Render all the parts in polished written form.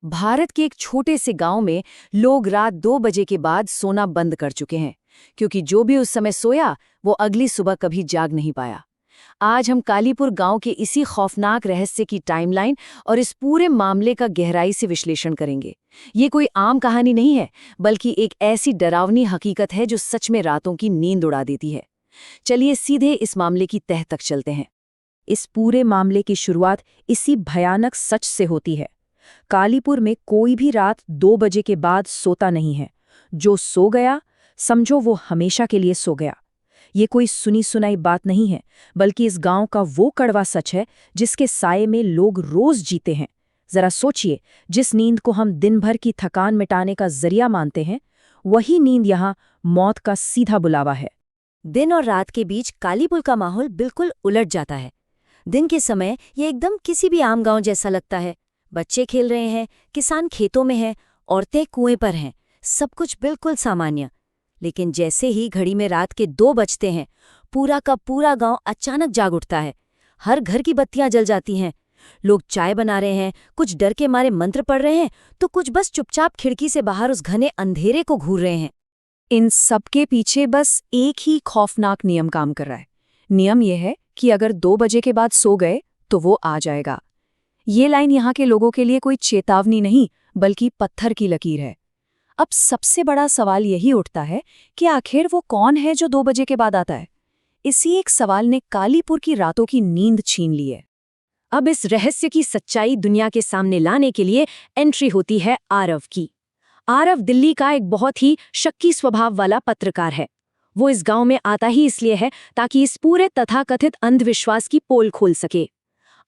भारत के एक छोटे से गांव में लोग रात 2 बजे के बाद सोना बंद कर चुके हैं, क्योंकि जो भी उस समय सोया वो अगली सुबह कभी जाग नहीं पाया। आज हम कालीपुर गांव के इसी खौफनाक रहस्य की टाइमलाइन और इस पूरे मामले का गहराई से विश्लेषण करेंगे। ये कोई आम कहानी नहीं है, बल्कि एक ऐसी डरावनी हकीकत है जो सच में रातों की नींद उड़ा देती है। चलिए सीधे इस मामले की तह तक चलते हैं। इस पूरे मामले की शुरुआत इसी भयानक सच से होती है। कालीपुर में कोई भी रात 2 बजे के बाद सोता नहीं है। जो सो गया, समझो वो हमेशा के लिए सो गया। ये कोई सुनी सुनाई बात नहीं है, बल्कि इस गांव का वो कड़वा सच है जिसके साये में लोग रोज जीते हैं। जरा सोचिए, जिस नींद को हम दिन भर की थकान मिटाने का जरिया मानते हैं, वही नींद यहाँ मौत का सीधा बुलावा है। दिन और रात के बीच कालीपुर का माहौल बिल्कुल उलट जाता है। दिन के समय ये एकदम किसी भी आम गांव जैसा लगता है। बच्चे खेल रहे हैं, किसान खेतों में हैं, औरतें कुएं पर हैं, सब कुछ बिल्कुल सामान्य। लेकिन जैसे ही घड़ी में रात के 2 बजते हैं, पूरा का पूरा गांव अचानक जाग उठता है। हर घर की बत्तियां जल जाती हैं। लोग चाय बना रहे हैं, कुछ डर के मारे मंत्र पढ़ रहे हैं, तो कुछ बस चुपचाप खिड़की से बाहर उस घने अंधेरे को घूर रहे हैं। इन सबके पीछे बस एक ही खौफनाक नियम काम कर रहा है। नियम यह है कि अगर 2 बजे के बाद सो गए तो वो आ जाएगा। ये लाइन यहाँ के लोगों के लिए कोई चेतावनी नहीं, बल्कि पत्थर की लकीर है। अब सबसे बड़ा सवाल यही उठता है कि आखिर वो कौन है जो 2 बजे के बाद आता है। इसी एक सवाल ने कालीपुर की रातों की नींद छीन ली है। अब इस रहस्य की सच्चाई दुनिया के सामने लाने के लिए एंट्री होती है आरव की। आरव दिल्ली का एक बहुत ही शक्की स्वभाव वाला पत्रकार है। वो इस गांव में आता ही इसलिए है ताकि इस पूरे तथाकथित अंधविश्वास की पोल खोल सके।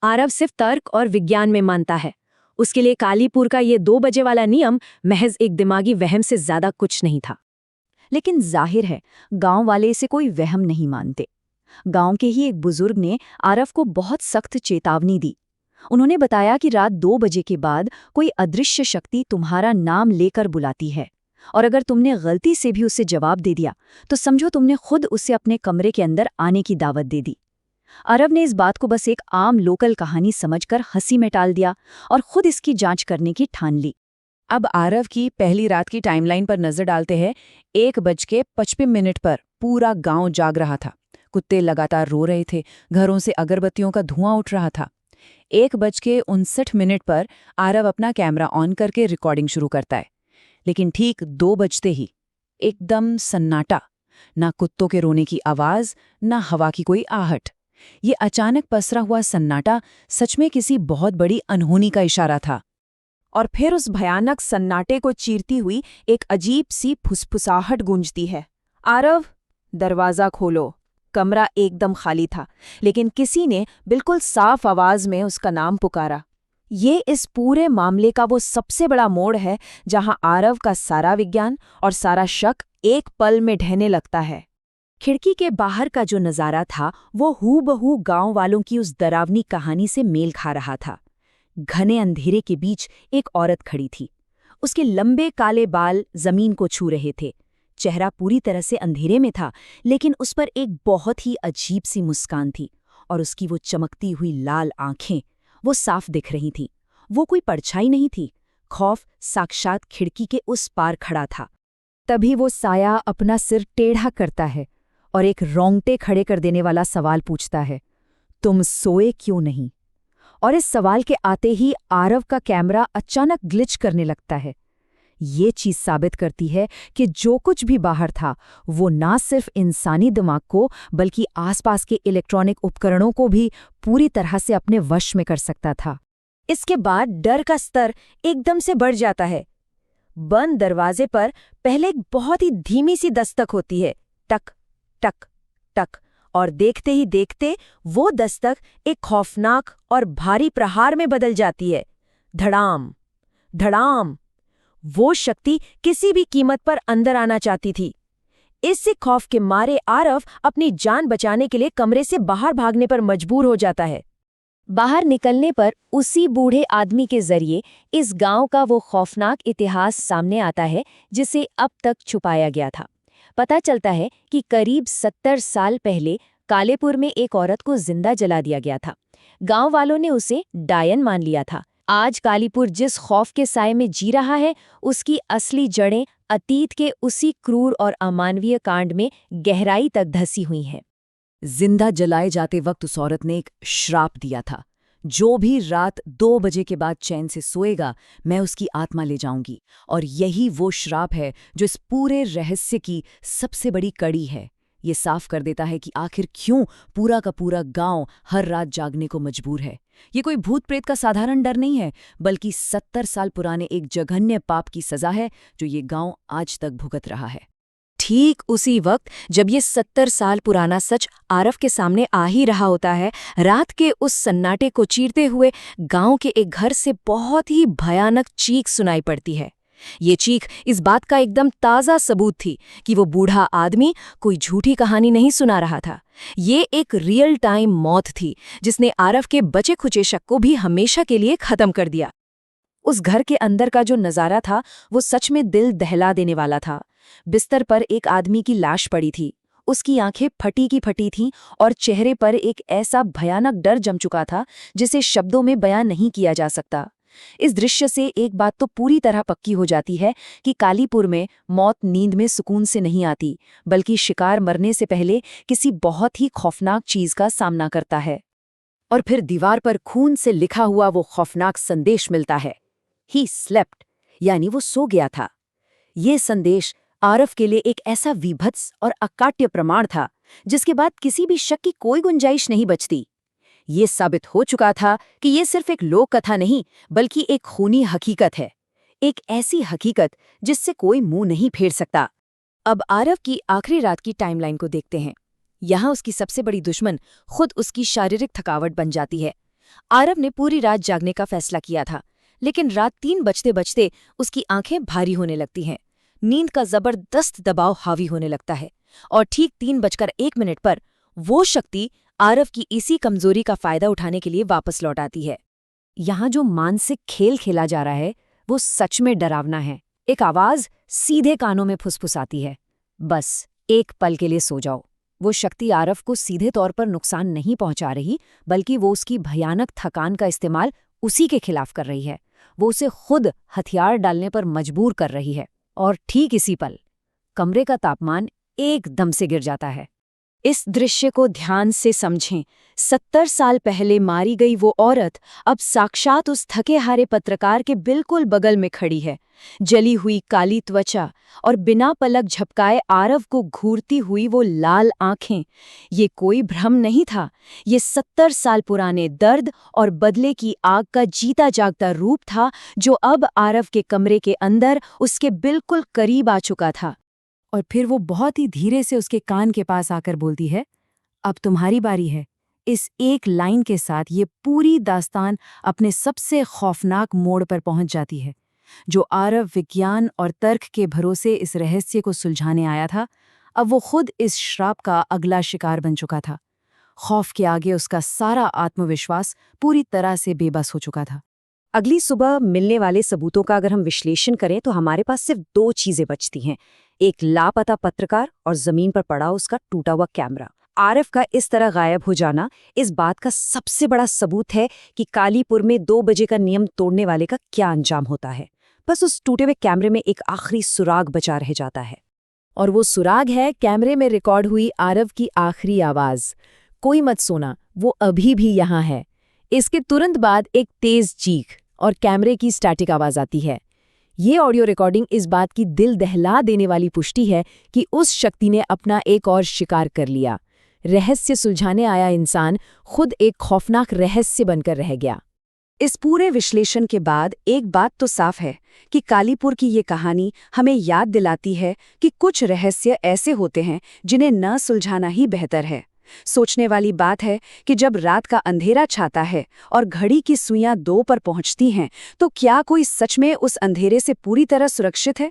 आरव सिर्फ तर्क और विज्ञान में मानता है। उसके लिए कालीपुर का ये 2 बजे वाला नियम महज एक दिमागी वहम से ज्यादा कुछ नहीं था। लेकिन जाहिर है, गांव वाले इसे कोई वहम नहीं मानते। गांव के ही एक बुजुर्ग ने आरव को बहुत सख्त चेतावनी दी। उन्होंने बताया कि रात 2 बजे के बाद कोई अदृश्य शक्ति तुम्हारा नाम लेकर बुलाती है, और अगर तुमने गलती से भी उसे जवाब दे दिया तो समझो तुमने खुद उसे अपने कमरे के अंदर आने की दावत दे दी। आरव ने इस बात को बस एक आम लोकल कहानी समझकर हंसी में टाल दिया और खुद इसकी जांच करने की ठान ली। अब आरव की पहली रात की टाइमलाइन पर नजर डालते हैं। 1:55 पर पूरा गांव जाग रहा था। कुत्ते लगातार रो रहे थे, घरों से अगरबत्तियों का धुआं उठ रहा था। 1:59 पर आरव अपना कैमरा ऑन करके रिकॉर्डिंग शुरू करता है। लेकिन ठीक 2 बजते ही एकदम सन्नाटा। ना कुत्तों के रोने की आवाज, ना हवा की कोई आहट। ये अचानक पसरा हुआ सन्नाटा सच में किसी बहुत बड़ी अनहोनी का इशारा था। और फिर उस भयानक सन्नाटे को चीरती हुई एक अजीब सी फुसफुसाहट गूंजती है। आरव, दरवाजा खोलो। कमरा एकदम खाली था, लेकिन किसी ने बिल्कुल साफ आवाज में उसका नाम पुकारा। ये इस पूरे मामले का वो सबसे बड़ा मोड़ है जहां आरव का सारा विज्ञान और सारा शक एक पल में ढहने लगता है। खिड़की के बाहर का जो नज़ारा था वो हूबहू गांव वालों की उस डरावनी कहानी से मेल खा रहा था। घने अंधेरे के बीच एक औरत खड़ी थी। उसके लंबे काले बाल जमीन को छू रहे थे। चेहरा पूरी तरह से अंधेरे में था, लेकिन उस पर एक बहुत ही अजीब सी मुस्कान थी, और उसकी वो चमकती हुई लाल आंखें वो साफ दिख रही थीं। वो कोई परछाई नहीं थी। खौफ साक्षात खिड़की के उस पार खड़ा था। तभी वो साया अपना सिर टेढ़ा करता है और एक रोंगटे खड़े कर देने वाला सवाल पूछता है, तुम सोए क्यों नहीं? और इस सवाल के आते ही आरव का कैमरा अचानक ग्लिच करने लगता है। ये चीज साबित करती है कि जो कुछ भी बाहर था वो ना सिर्फ इंसानी दिमाग को, बल्कि आसपास के इलेक्ट्रॉनिक उपकरणों को भी पूरी तरह से अपने वश में कर सकता था। इसके बाद डर का स्तर एकदम से बढ़ जाता है। बंद दरवाजे पर पहले एक बहुत ही धीमी सी दस्तक होती है, टक टक टक, और देखते ही देखते वो दस्तक एक खौफनाक और भारी प्रहार में बदल जाती है। धड़ाम धड़ाम। वो शक्ति किसी भी कीमत पर अंदर आना चाहती थी। इससे खौफ के मारे आरव अपनी जान बचाने के लिए कमरे से बाहर भागने पर मजबूर हो जाता है। बाहर निकलने पर उसी बूढ़े आदमी के जरिए इस गांव का वो खौफनाक इतिहास सामने आता है जिसे अब तक छुपाया गया था। पता चलता है कि करीब 70 साल पहले कालेपुर में एक औरत को जिंदा जला दिया गया था। गांव वालों ने उसे डायन मान लिया था, आज कालीपुर जिस खौफ के साए में जी रहा है, उसकी असली जड़ें अतीत के उसी क्रूर और अमानवीय कांड में गहराई तक धसी हुई हैं। जिंदा जलाए जाते वक्त उस औरत ने एक श्राप दिया था, जो भी रात 2 बजे के बाद चैन से सोएगा, मैं उसकी आत्मा ले जाऊंगी। और यही वो श्राप है जो इस पूरे रहस्य की सबसे बड़ी कड़ी है। ये साफ कर देता है कि आखिर क्यों पूरा का पूरा गांव हर रात जागने को मजबूर है। ये कोई भूत प्रेत का साधारण डर नहीं है, बल्कि 70 साल पुराने एक जघन्य पाप की सजा है जो ये गांव आज तक भुगत रहा है। ठीक उसी वक्त जब ये 70 साल पुराना सच आरव के सामने आ ही रहा होता है, रात के उस सन्नाटे को चीरते हुए गांव के एक घर से बहुत ही भयानक चीख सुनाई पड़ती है। ये चीख इस बात का एकदम ताज़ा सबूत थी कि वो बूढ़ा आदमी कोई झूठी कहानी नहीं सुना रहा था। ये एक रियल टाइम मौत थी जिसने आरव के बचे खुचे शक को भी हमेशा के लिए खत्म कर दिया। उस घर के अंदर का जो नज़ारा था वो सच में दिल दहला देने वाला था। बिस्तर पर एक आदमी की लाश पड़ी थी। उसकी आंखें फटी की फटी थीं और चेहरे पर एक ऐसा भयानक डर जम चुका था जिसे शब्दों में बयां नहीं किया जा सकता। इस दृश्य से एक बात तो पूरी तरह पक्की हो जाती है कि कालीपुर में मौत नींद में सुकून से नहीं आती, बल्कि शिकार मरने से पहले किसी बहुत ही खौफनाक चीज का सामना करता है। और फिर दीवार पर खून से लिखा हुआ वो खौफनाक संदेश मिलता है, ही स्लेप्ट, यानी वो सो गया था। ये संदेश आरव के लिए एक ऐसा विभत्स और अकाट्य प्रमाण था जिसके बाद किसी भी शक की कोई गुंजाइश नहीं बचती। ये साबित हो चुका था कि ये सिर्फ एक लोक कथा नहीं, बल्कि एक खूनी हकीकत है, एक ऐसी हकीकत जिससे कोई मुंह नहीं फेर सकता। अब आरव की आखिरी रात की टाइमलाइन को देखते हैं। यहाँ उसकी सबसे बड़ी दुश्मन खुद उसकी शारीरिक थकावट बन जाती है। आरव ने पूरी रात जागने का फैसला किया था, लेकिन रात 3 बजते बजते उसकी आंखें भारी होने लगती हैं। नींद का जबरदस्त दबाव हावी होने लगता है और ठीक 3:01 पर वो शक्ति आरव की इसी कमजोरी का फायदा उठाने के लिए वापस लौट आती है। यहाँ जो मानसिक खेल खेला जा रहा है वो सच में डरावना है। एक आवाज सीधे कानों में फुसफुसाती है, बस एक पल के लिए सो जाओ। वो शक्ति आरव को सीधे तौर पर नुकसान नहीं पहुंचा रही, बल्कि वो उसकी भयानक थकान का इस्तेमाल उसी के खिलाफ कर रही है। वो उसे खुद हथियार डालने पर मजबूर कर रही है। और ठीक इसी पल कमरे का तापमान एकदम से गिर जाता है। इस दृश्य को ध्यान से समझें। 70 साल पहले मारी गई वो औरत अब साक्षात उस थके हारे पत्रकार के बिल्कुल बगल में खड़ी है। जली हुई काली त्वचा और बिना पलक झपकाए आरव को घूरती हुई वो लाल आंखें। ये कोई भ्रम नहीं था, ये 70 साल पुराने दर्द और बदले की आग का जीता जागता रूप था जो अब आरव के कमरे के अंदर उसके बिल्कुल करीब आ चुका था। और फिर वो बहुत ही धीरे से उसके कान के पास आकर बोलती है, अब तुम्हारी बारी है। इस एक लाइन के साथ ये पूरी दास्तान अपने सबसे खौफनाक मोड़ पर पहुंच जाती है। जो आरव विज्ञान और तर्क के भरोसे इस रहस्य को सुलझाने आया था, अब वो खुद इस श्राप का अगला शिकार बन चुका था। खौफ के आगे उसका सारा आत्मविश्वास पूरी तरह से बेबस हो चुका था। अगली सुबह मिलने वाले सबूतों का अगर हम विश्लेषण करें तो हमारे पास सिर्फ 2 चीजें बचती हैं, एक लापता पत्रकार और जमीन पर पड़ा उसका टूटा हुआ कैमरा। आरव का इस तरह गायब हो जाना इस बात का सबसे बड़ा सबूत है कि कालीपुर में 2 बजे का नियम तोड़ने वाले का क्या अंजाम होता है। बस उस टूटे हुए कैमरे में एक आखिरी सुराग बचा रह जाता है, और वो सुराग है कैमरे में रिकॉर्ड हुई आरव की आखिरी आवाज, कोई मत सोना, वो अभी भी यहाँ है। इसके तुरंत बाद एक तेज चीख और कैमरे की स्टैटिक आवाज आती है। ये ऑडियो रिकॉर्डिंग इस बात की दिल दहला देने वाली पुष्टि है कि उस शक्ति ने अपना एक और शिकार कर लिया। रहस्य सुलझाने आया इंसान खुद एक खौफनाक रहस्य बनकर रह गया। इस पूरे विश्लेषण के बाद एक बात तो साफ है कि कालीपुर की ये कहानी हमें याद दिलाती है कि कुछ रहस्य ऐसे होते हैं जिन्हें न सुलझाना ही बेहतर है। सोचने वाली बात है कि जब रात का अंधेरा छाता है और घड़ी की सुइयां 2 पर पहुंचती हैं, तो क्या कोई सच में उस अंधेरे से पूरी तरह सुरक्षित है?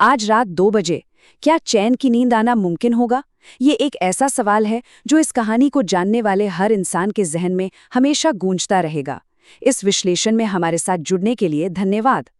आज रात 2 बजे क्या चैन की नींद आना मुमकिन होगा? ये एक ऐसा सवाल है जो इस कहानी को जानने वाले हर इंसान के जहन में हमेशा गूंजता रहेगा। इस विश्लेषण में हमारे साथ जुड़ने के लिए धन्यवाद।